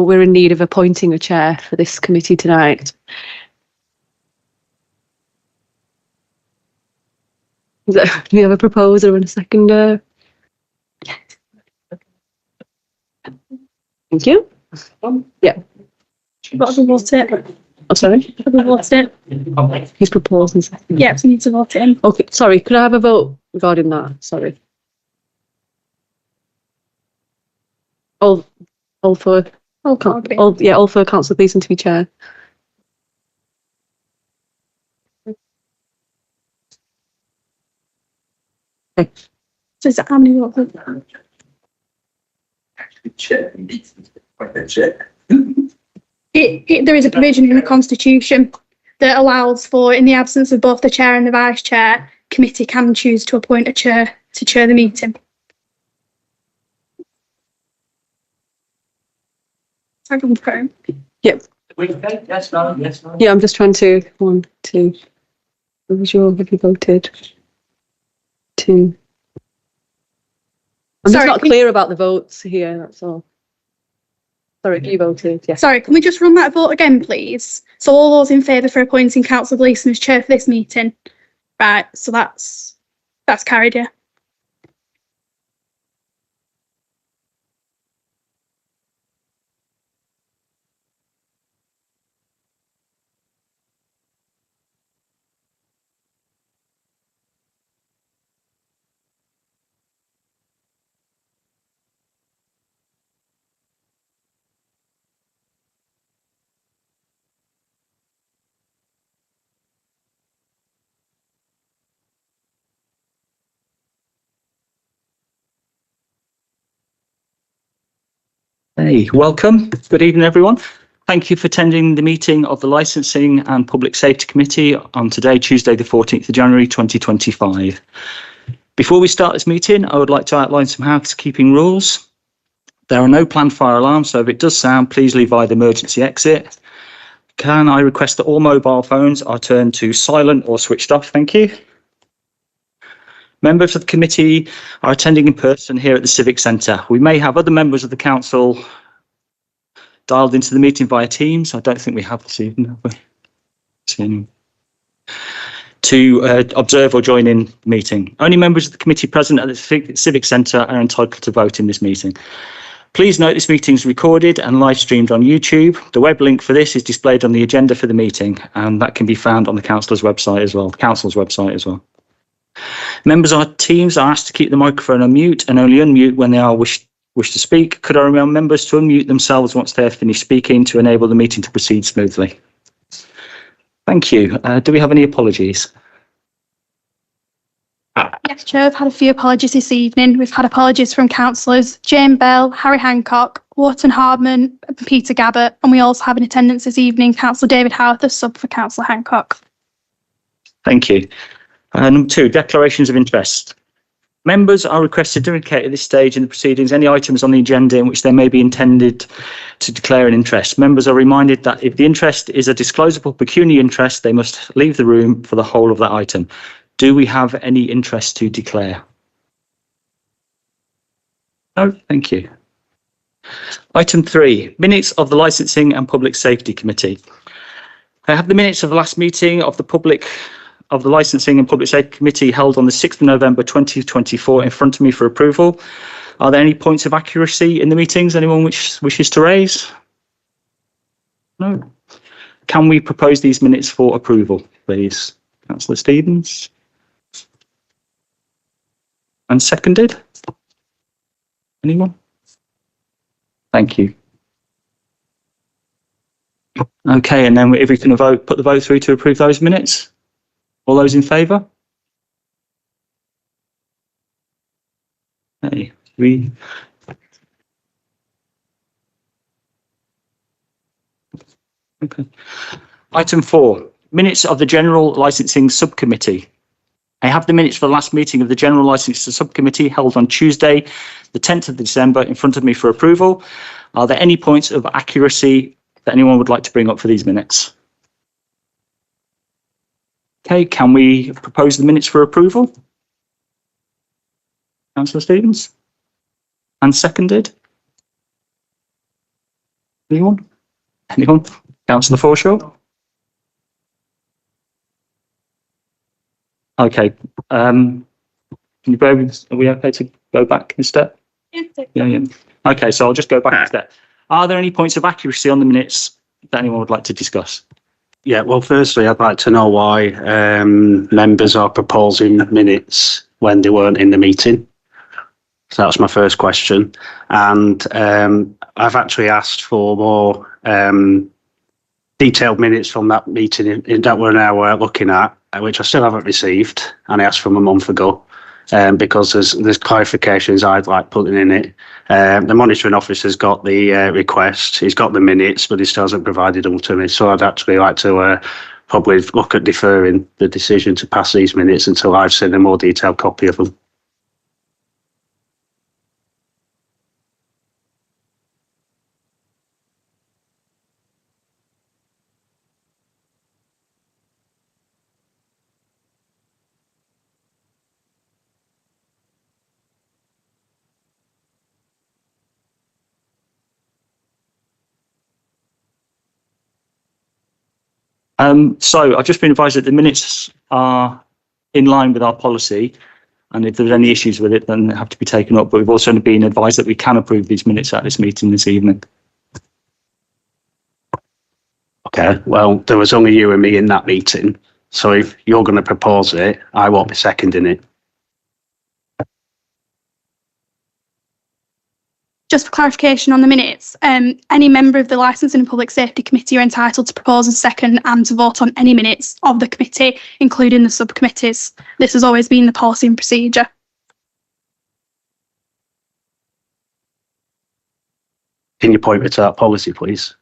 we're in need of appointing a chair for this committee tonight. Do we have a proposer and a seconder? Thank you. Yeah. Got to vote it. Oh, sorry. Vote it. He's proposing. Yeah, so we need to vote it in. Okay, sorry. Could I have a vote regarding that? Sorry. All for All for Councillor Gleeson to be chair. Okay. So is that how many votes? There is a provision in the Constitution that allows for, in the absence of both the chair and the vice chair, committee can choose to appoint a chair to chair the meeting. Yep. Yes, no, yes, no. Yeah, I'm just trying to 1, 2. Have you voted? 2. I'm just not clear about the votes here, that's all. Sorry, you voted, yes. Sorry, can we just run that vote again, please? So all those in favour for appointing Councillor Gleeson as chair for this meeting? Right, so that's carried, yeah. Hey, welcome. Good evening, everyone. Thank you for attending the meeting of the Licensing and Public Safety Committee on today, Tuesday, the 14th of January, 2025. Before we start this meeting, I would like to outline some housekeeping rules. There are no planned fire alarms, so if it does sound, please leave via the emergency exit. Can I request that all mobile phones are turned to silent or switched off? Thank you. Members of the committee are attending in person here at the Civic Centre. We may have other members of the council dialed into the meeting via Teams. I don't think we have this evening, have we? To observe or join in the meeting. Only members of the committee present at the Civic Centre are entitled to vote in this meeting. Please note this meeting is recorded and live streamed on YouTube. The web link for this is displayed on the agenda for the meeting, and that can be found on the council's website as well. Members of our teams are asked to keep the microphone on mute and only unmute when they wish to speak. Could I remind members to unmute themselves once they have finished speaking to enable the meeting to proceed smoothly? Thank you. Do we have any apologies? Yes, Chair, I've had a few apologies this evening. We've had apologies from councillors Jane Bell, Harry Hancock, Wharton Hardman, and Peter Gabbert, and we also have in attendance this evening Councillor David Howarth, a sub for Councillor Hancock. Thank you. Number 2, declarations of interest. Members are requested to indicate at this stage in the proceedings any items on the agenda in which they may be intended to declare an interest. Members are reminded that if the interest is a disclosable pecuniary interest, they must leave the room for the whole of that item. Do we have any interest to declare? No, thank you. Item 3, minutes of the Licensing and Public Safety Committee. I have the minutes of the last meeting of the Licensing and Public Safety Committee held on the 6th of November 2024 in front of me for approval. Are there any points of accuracy in the meetings anyone wishes to raise? No. Can we propose these minutes for approval, please? Councillor Stevens. And seconded? Anyone? Thank you. Okay, and then if we can put the vote through to approve those minutes? All those in favour? Okay, Okay. Item 4, minutes of the General Licensing Subcommittee. I have the minutes for the last meeting of the General Licensing Subcommittee held on Tuesday, the 10th of December, in front of me for approval. Are there any points of accuracy that anyone would like to bring up for these minutes? Okay, can we propose the minutes for approval? Councillor Stevens? And seconded? Anyone? Anyone? Councillor Forshaw? Okay. Can you bear with, are we okay to go back a step? Yeah. Okay, so I'll just go back a step. Are there any points of accuracy on the minutes that anyone would like to discuss? Yeah, well, firstly, I'd like to know why members are proposing minutes when they weren't in the meeting. So that's my first question. And I've actually asked for more detailed minutes from that meeting that we're now looking at, which I still haven't received, and I asked for them a month ago. Because there's clarifications I'd like putting in it. The monitoring officer's got the request, he's got the minutes, but he still hasn't provided them to me. So I'd actually like to probably look at deferring the decision to pass these minutes until I've seen a more detailed copy of them. So I've just been advised that the minutes are in line with our policy, and if there's any issues with it, then they have to be taken up. But we've also been advised that we can approve these minutes at this meeting this evening. Okay, well, there was only you and me in that meeting. So if you're going to propose it, I won't be seconding it. Just for clarification on the minutes, any member of the Licensing and Public Safety Committee are entitled to propose a second and to vote on any minutes of the committee, including the subcommittees. This has always been the policy and procedure. Can you point me to that policy, please?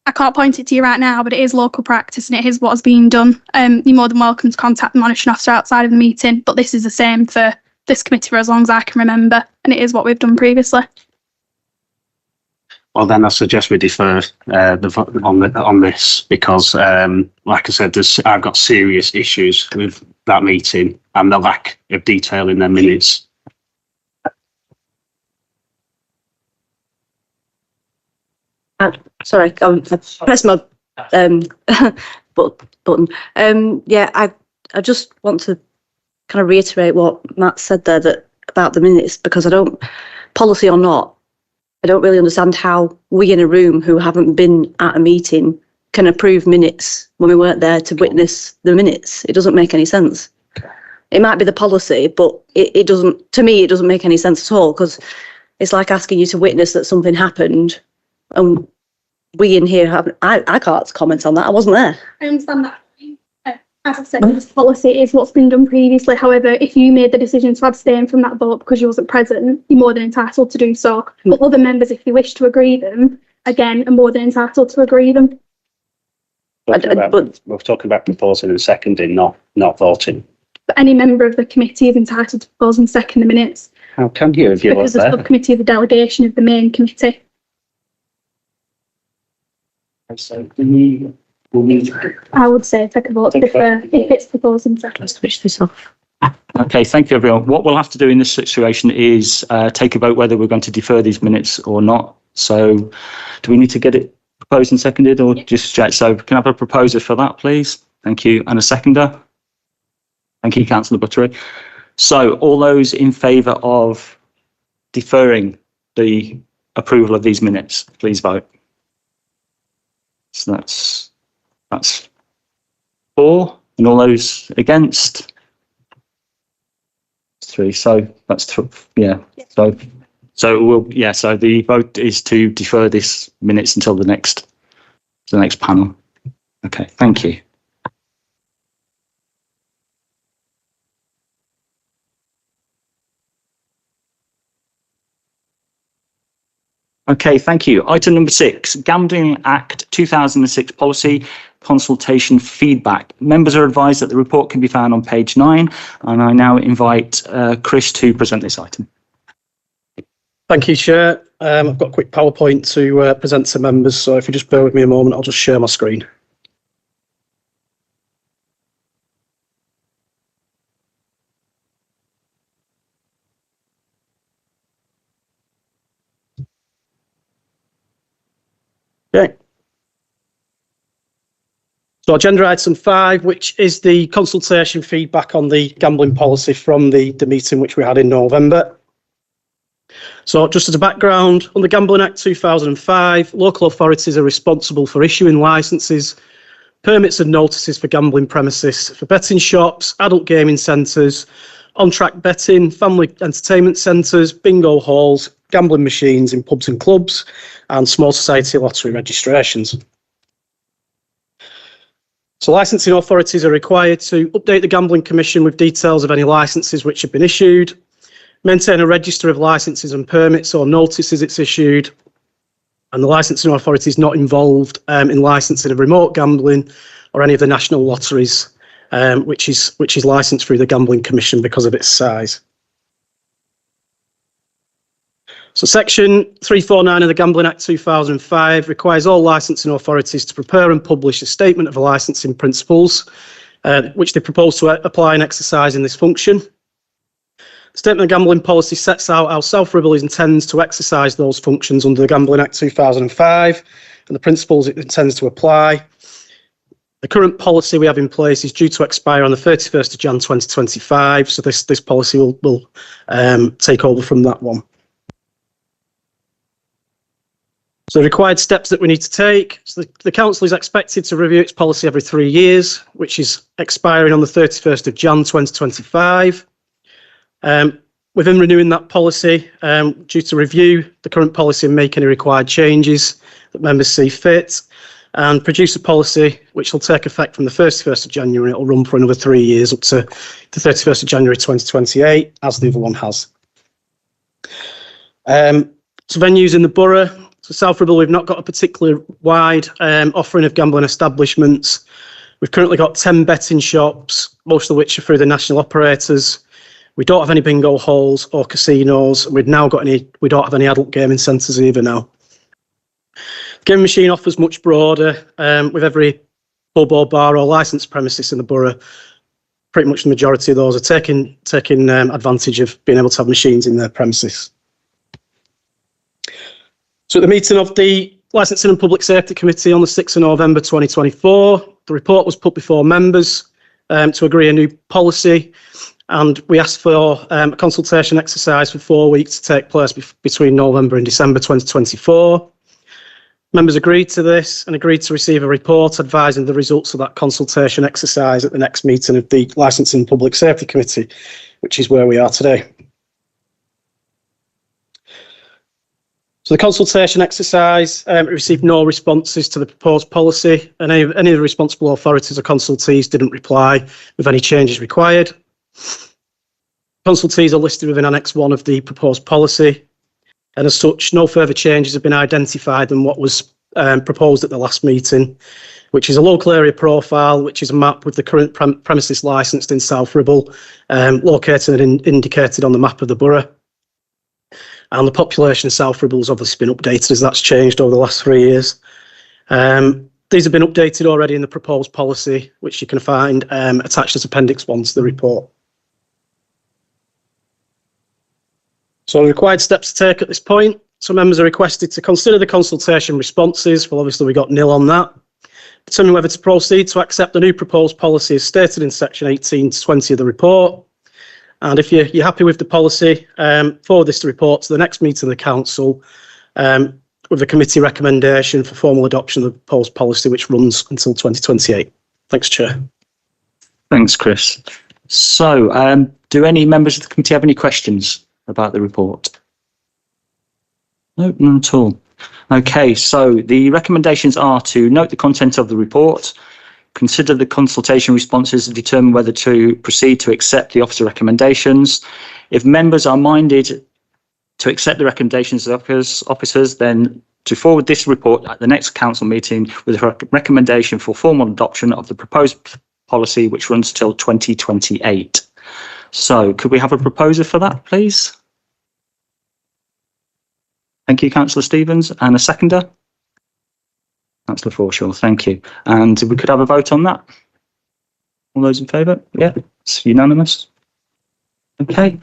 I can't point it to you right now, but it is local practice and it is what has been done. You're more than welcome to contact the monitoring officer outside of the meeting, but this is the same for this committee for as long as I can remember, and it is what we've done previously. Well, then I suggest we defer the vote on this because, like I said, I've got serious issues with that meeting and the lack of detail in their minutes. Sorry, I pressed my button. Yeah, I just want to kind of reiterate what Matt said there about the minutes, because policy or not, I don't really understand how we in a room who haven't been at a meeting can approve minutes when we weren't there to witness the minutes. It doesn't make any sense. It might be the policy, but it doesn't, to me, it doesn't make any sense at all, because it's like asking you to witness that something happened and we in here I can't comment on that. I wasn't there. I understand that. As I said, this policy is what's been done previously. However, if you made the decision to abstain from that vote because you wasn't present, you're more than entitled to do so. But other members, if you wish to agree them, again, are more than entitled to agree them. We're talking about proposing and seconding, not voting. But any member of the committee is entitled to propose and second the minutes. How can you if you Because were the there? subcommittee is a delegation of the main committee. So we'll need to I would say take a vote to defer if it's proposed and seconded. Let's switch this off. Okay, thank you, everyone. What we'll have to do in this situation is take a vote whether we're going to defer these minutes or not. So do we need to get it proposed and seconded, or just check? So can I have a proposer for that, please? Thank you. And a seconder? Thank you, Councillor Buttery. So all those in favour of deferring the approval of these minutes, please vote. So that's 4, and all those against? 3. So that's yeah. So we'll So the vote is to defer this minutes until the next panel. Okay, thank you. Okay, thank you. Item number 6, Gambling Act 2006 policy consultation feedback. Members are advised that the report can be found on page 9, and I now invite Chris to present this item. Thank you, Chair. I've got a quick PowerPoint to present to members, so if you just bear with me a moment, I'll just share my screen. So agenda item 5, which is the consultation feedback on the gambling policy from the meeting which we had in November. So just as a background, under Gambling Act 2005, local authorities are responsible for issuing licences, permits and notices for gambling premises, for betting shops, adult gaming centres, on-track betting, family entertainment centres, bingo halls, gambling machines in pubs and clubs, and small society lottery registrations. So licensing authorities are required to update the Gambling Commission with details of any licences which have been issued, maintain a register of licences and permits or notices it's issued, and the licensing authority is not involved in licensing of remote gambling or any of the national lotteries, which is licensed through the Gambling Commission because of its size. So Section 349 of the Gambling Act 2005 requires all licensing authorities to prepare and publish a statement of licensing principles, which they propose to apply and exercise in this function. The Statement of Gambling Policy sets out how South Ribble intends to exercise those functions under the Gambling Act 2005 and the principles it intends to apply. The current policy we have in place is due to expire on the 31st of Jan 2025, so this policy will take over from that one. So the required steps that we need to take. So the Council is expected to review its policy every 3 years, which is expiring on the 31st of Jan 2025. Within renewing that policy, due to review the current policy and make any required changes that members see fit, and produce a policy which will take effect from the 31st of January. It will run for another 3 years up to the 31st of January 2028, as the other one has. So venues in the borough. So South Ribble, we've not got a particularly wide offering of gambling establishments. We've currently got 10 betting shops, most of which are through the national operators. We don't have any bingo halls or casinos. We don't have any adult gaming centres either now. The gaming machine offers much broader, with every pub or bar or licensed premises in the borough. Pretty much the majority of those are taking advantage of being able to have machines in their premises. So at the meeting of the Licensing and Public Safety Committee on the 6th of November 2024, the report was put before members to agree a new policy, and we asked for a consultation exercise for 4 weeks to take place between November and December 2024. Members agreed to this and agreed to receive a report advising the results of that consultation exercise at the next meeting of the Licensing and Public Safety Committee, which is where we are today. So the consultation exercise received no responses to the proposed policy, and any of the responsible authorities or consultees didn't reply with any changes required. Consultees are listed within Annex 1 of the proposed policy, and as such, no further changes have been identified than what was proposed at the last meeting, which is a local area profile, which is a map with the current premises licensed in South Ribble, located and indicated on the map of the borough. And the population of South Ribble has obviously been updated as that's changed over the last 3 years. These have been updated already in the proposed policy, which you can find attached as Appendix 1 to the report. So the required steps to take at this point. So members are requested to consider the consultation responses. Well, obviously we got nil on that. Determine whether to proceed to accept the new proposed policy as stated in section 18 to 20 of the report. And if you're happy with the policy, forward this to report to the next meeting of the council with a committee recommendation for formal adoption of the proposed policy, which runs until 2028. Thanks, Chair. Thanks, Chris. So, do any members of the committee have any questions about the report? No, none at all. Okay, so the recommendations are to note the content of the report, consider the consultation responses and determine whether to proceed to accept the officer recommendations. If members are minded to accept the recommendations of officers, then to forward this report at the next council meeting with a recommendation for formal adoption of the proposed policy, which runs till 2028. So could we have a proposer for that, please? Thank you, Councillor Stevens. And a seconder? Councillor Forshaw, thank you. And we could have a vote on that. All those in favour? Yeah, it's unanimous. Okay.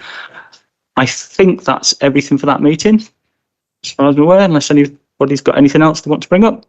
I think that's everything for that meeting, as far as I'm aware, unless anybody's got anything else they want to bring up.